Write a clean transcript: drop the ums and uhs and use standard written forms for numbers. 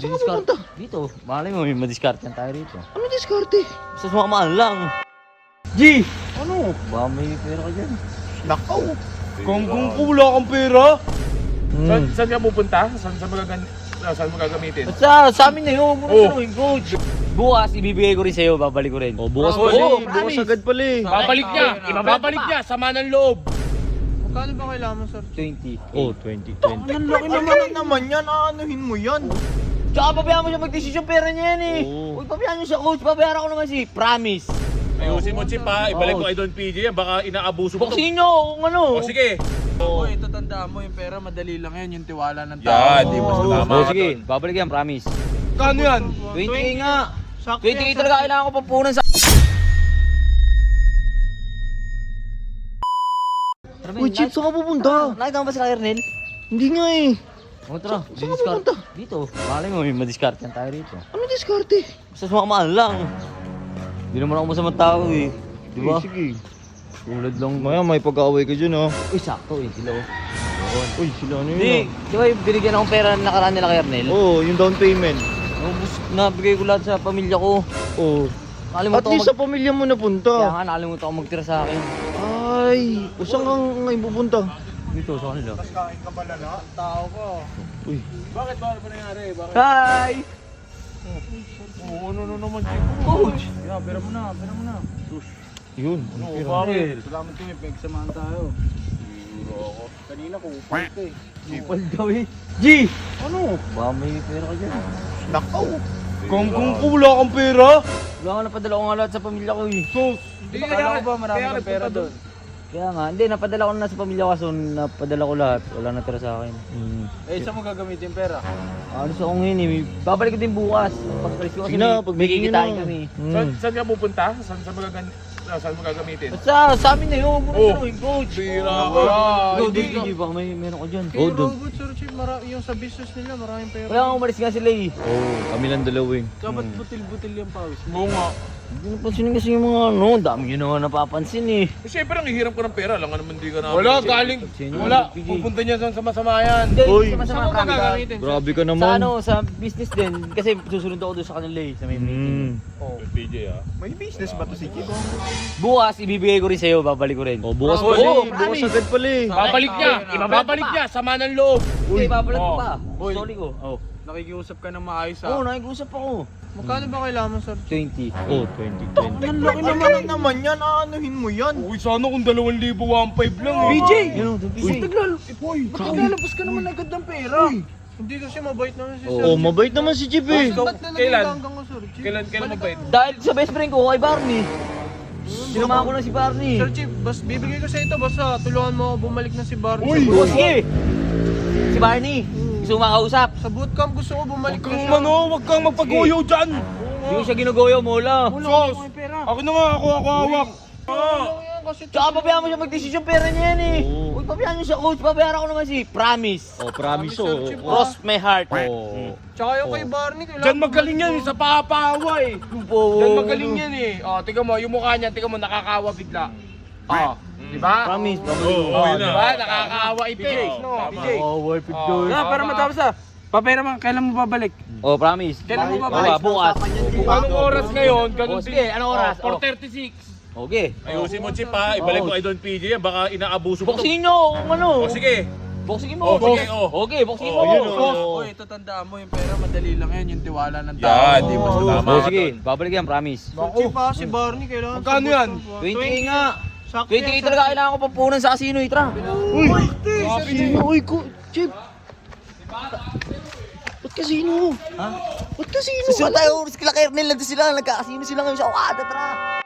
Saan ka pupunta? Dito. Malay mo, may madiskarte tayo rito. Ano diskarte? Sa sumamaan lang. G! Ano? Baka may pera ka dyan. Nakaw. Kung wala kang pera. Hmm. Saan ka pupunta? Saan mo gagamitin? Sa amin na yun. Oh. Coach. Bukas, ibibigay ko rin sa'yo. Babalik ko rin. Oh, bukas Oh, pala eh. promise. Bukas agad pala eh. Babalik niya! Ibababalik niya! Sama ng loob! Magkano ba kailangan mo, sir? 20. Oh, 20. Ang laki naman yan, aanuhin mo yan. Tsaka pabayaan mo siya mag-desisyon pera niya yan eh. Oo. Uy, pabayaan niyo siya, coach. Pabayaan ko naman si Promise. Ayusin mo, Chip, ha? Ibalik mo kay Don PJ yan. Baka inaabuso mo. Buksin niyo kung ano. O sige! Uy, ito tandaan mo, yung pera madali lang yan, yung tiwala ng tao. Yan, di mo tama Oh, ka sige. doon. Babalik yan, Promise. Kano yan? 20k nga. Sakto 20k yan, talaga kailangan ko pampunan sa... Uy, Chip, saan ka pupunta? Nakita mo ba sila, Ernel? Hindi nga eh. O, tara. Saan ka pupunta? Dito. Malay mo, may madiskarte tayo rito. Ano diskarte? Sa sumamaan lang. Hindi naman ako masamang tao eh. Di ba? Sige. Tulad lang. Maya, may pag-aaway ka dyan ha. Uy, sakto eh. Sila oh. Uy, sila ano Hindi. yun Di ba yung binigyan akong pera na nakaraan nila kay Ernel? Oh, yung down payment. Ubus na, bigay ko lahat sa pamilya ko. Oh. Nakalimutan At least sa pamilya mo Kaya napunta. nga, nakalimutan ko magtira sa akin. Ay, saan kang ngayon pupunta? Dito, sa kanila. Kain ka pala na, tao ko. Uy, Bakit? Bakit ba nangyari? Bakit? Hi! Oo, ano naman, Chip? Coach! Yeah, pera mo na. yun. Ano, bakit? Salamat kayo, pagsamahan tayo. Siguro ako. Kanina ko, upal ka eh. Upal daw eh. G! Ano? Baka may pera ka dyan. Nakaw. Kung wala kang pera? Wala ka napadala ko nga lahat sa pamilya ko eh. Sus! Hindi, kaya ko ba marami kang pera doon? Kaya nga, hindi, napadala ko na sa pamilya ko kaso napadala ko lahat. Wala natira sa akin. Eh, saan mo gagamitin yung pera? Alis ako ngayon eh. Babalik ko din bukas. Pagpalis ko kasi Sige na, may pagbigyan kikitain nyo na. kami. Saan ka pupunta? Saan mo gagamitin? Sa amin na yun. Oh. Coach. Bira Ako, ka! Go, hindi G, baka may meron ko dyan. Kay Oh, doon. Robot, Sir Chief, yung sa business nila, maraming pera. Wala kang umalis nga sila eh. Oh, kami lang dalawin. Dapat butil-butil yung pawis mo. Oo nga. Hindi napansinin kasi yung mga ano, dami yun na nga napapansin eh. Siyempre, ang hihiram ko ng pera. Lang naman di ka na... Wala, galing. Sino? Wala. PJ. Pupunta niya sa masama yan. Hindi, Uy. hindi masama Saan mo promise. gagamitin? Grabe ka Sa naman. ano, sa business din. Kasi susunod ako doon sa kanila eh, sa may meeting. Oh. PJ, ah. May business ba to si Chief? Bukas, ibibigay ko rin sa'yo, babalik ko rin. Oh, bukas Oh, pala eh. oh, Bukas promise. agad pala eh. Babalik niya! Ibababalik niya! Sama ng loob! Hindi, babalik ko Oh. pa. Uy. Sorry ko. Oh. Nakikiusap ka ng maayos Oo, ha? nakikusap ako. Magkano ba kailangan mo, sir? 20. Oh, 20. Ang laki naman yan, aanuhin mo yan. Uy, sana kung 2,000 1,500 lang eh. BJ! Yun, doon, Ba't PJ. naglalabas ka naman agad ng pera? Hindi kasi mabait naman si Sir. Oh, mabait naman si Chip eh. Ba't na Kailan? hanggang ko, Sir Chief? Kailan mo ba ito? Dahil sa best friend ko, kay Barney. Sinama ko lang si Barney. Sir Chief, bibigay ko sa ito, basta tulungan mo ako bumalik na si Barney. Uy! Sa Oh, bootcamp. sige. Si Barney. Gusto mo makausap. Sa bootcamp gusto ko bumalik Huwag na kang siya. huwag kang magpaguyo dyan! Hindi ko siya ginugoyo mo lang. Wala Sos! akong pera. Ako na nga, ako hawak! Wala yan kasi Tsaka pabayaan mo siya mag-desisyon pera niya yan eh. Oo. Uy, pabayaan niyo siya, coach. Pabayaan ko naman si Promise. Oh, promise oh. Sir Chip, Cross my heart. Oh. Tsaka yung kay Barney, kailangan Diyan magaling yan, sa papawa eh! Oh, Diyan magaling yan eh! O, tiga mo, yung mukha niya, tiga mo, nakakawa bigla. O, di ba? Promise. Oo, yun di na. ba? Nakakawa ipig, no? PJ. Oh, worth it doon. Ah, para matapos na. Papera man, kailan mo babalik? Oh, promise. Kailan mo babalik? Bukas. Anong oras ngayon? Ganun Oh, sige, anong oras? Oh, 4:36. Okay. Ayusin mo, Chip, ha? Ibalik mo kay Don PJ yan, baka inaabuso mo. Boxingin niyo kung ano. O, sige. Boxingin mo. Oh, sige, oh. Okay, boxingin mo. Oh, yun oh. Uy, ito tandaan mo, yung pera madali lang yan, yung tiwala ng tao. Yan, di mo tama Oh, ka sige. doon. Babalik yan, promise. Sir Chief ha, si Barney, kailangan Magkano yan? 20k nga. Sakto 20k yan, talaga kailangan ko pampunan sa casino, itra. Uy! Sino? Uy, Chip! Ba't kasino? Ha? Ba't kasino? Susunod tayo, sila kay Ernel, nandun sila, nagkakasino sila ngayon sa Okada, tara.